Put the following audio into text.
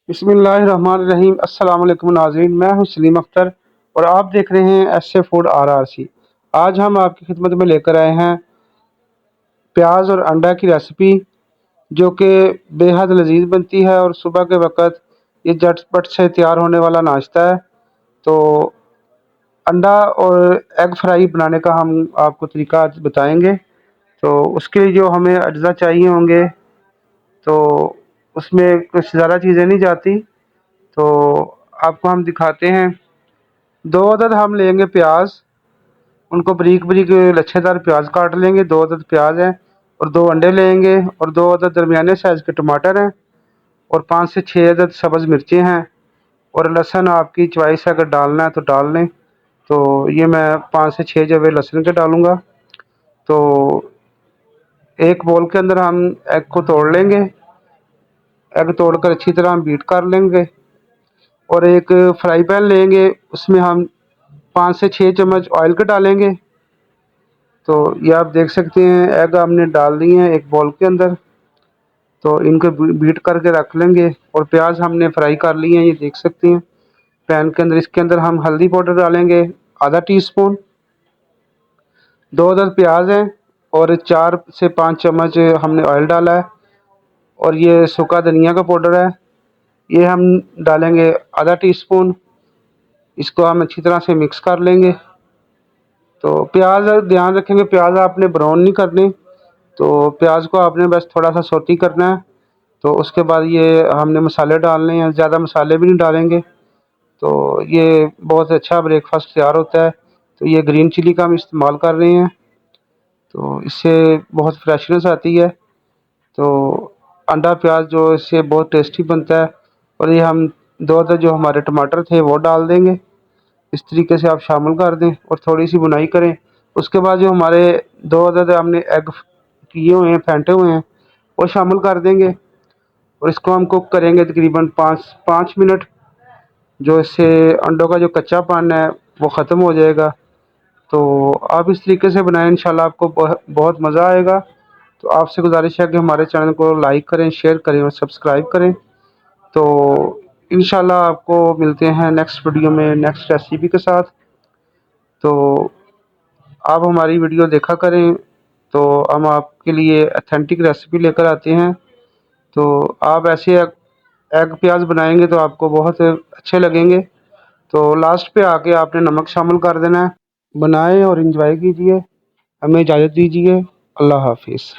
बिस्मिल्लाहिर्रहमानिर्रहीम। अस्सलाम वालेकुम नाज़रीन, मैं हूं सलीम अख्तर और आप देख रहे हैं एस ए फूड RRC। आज हम आपकी खिदमत में लेकर आए हैं प्याज और अंडा की रेसिपी, जो कि बेहद लजीज बनती है और सुबह के वक़्त ये झटपट से तैयार होने वाला नाश्ता है। तो अंडा और एग फ्राई बनाने का हम आपको तरीका आज बताएंगे। तो उसके लिए जो हमें अज्जा चाहिए होंगे, तो उसमें कुछ ज़्यादा चीज़ें नहीं जाती, तो आपको हम दिखाते हैं। 2 अदद हम लेंगे प्याज, उनको बारीक-बारीक लच्छेदार प्याज काट लेंगे। 2 अदद प्याज हैं और 2 अंडे लेंगे और 2 अदद दरमियाने साइज़ के टमाटर हैं और 5 से 6 अदद सब्ज़ मिर्चें हैं और लहसुन आपकी चॉइस है, अगर डालना है तो डाल लें। तो ये मैं 5 से 6 जवे लहसुन के डालूँगा। तो एक बोल के अंदर हम एग को तोड़ लेंगे। एग तोड़कर अच्छी तरह हम बीट कर लेंगे और एक फ्राई पैन लेंगे, उसमें हम 5 से 6 चम्मच ऑयल के डालेंगे। तो ये आप देख सकते हैं एग हमने डाल दिए हैं एक बाउल के अंदर। तो इनको बीट करके रख लेंगे और प्याज हमने फ्राई कर लिए हैं, ये देख सकते हैं पैन के अंदर। इसके अंदर हम हल्दी पाउडर डालेंगे आधा टीस्पून। 2 अदद प्याज हैं और 4 से 5 चम्मच हमने ऑयल डाला है और ये सूखा धनिया का पाउडर है, ये हम डालेंगे आधा टीस्पून। इसको हम अच्छी तरह से मिक्स कर लेंगे। तो प्याज ध्यान रखेंगे, प्याज आपने ब्राउन नहीं करने, तो प्याज को आपने बस थोड़ा सा सौटी करना है। तो उसके बाद ये हमने मसाले डालने हैं, ज़्यादा मसाले भी नहीं डालेंगे। तो ये बहुत अच्छा ब्रेकफास्ट तैयार होता है। तो ये ग्रीन चिली का हम इस्तेमाल कर रहे हैं, तो इससे बहुत फ्रेशनेस आती है। तो अंडा प्याज जो इससे बहुत टेस्टी बनता है। और ये हम 2 अदद जो हमारे टमाटर थे वो डाल देंगे। इस तरीके से आप शामिल कर दें और थोड़ी सी भुनाई करें। उसके बाद जो हमारे 2 अदद हमने एग किए हुए हैं, फेंटे हुए हैं, वो शामिल कर देंगे और इसको हम कुक करेंगे तकरीबन 5 मिनट। जो इससे अंडों का जो कच्चापन है वो ख़त्म हो जाएगा। तो आप इस तरीके से बनाएं, इंशाल्लाह आपको बहुत मज़ा आएगा। तो आपसे गुजारिश है कि हमारे चैनल को लाइक करें, शेयर करें और सब्सक्राइब करें। तो इंशाल्लाह आपको मिलते हैं नेक्स्ट वीडियो में नेक्स्ट रेसिपी के साथ। तो आप हमारी वीडियो देखा करें, तो हम आपके लिए ऑथेंटिक रेसिपी लेकर आते हैं। तो आप ऐसे एग प्याज बनाएंगे तो आपको बहुत अच्छे लगेंगे। तो लास्ट पे आके आपने नमक शामिल कर देना है। बनाएं और एंजॉय कीजिए। हमें इजाज़त दीजिए। अल्लाह हाफिज़।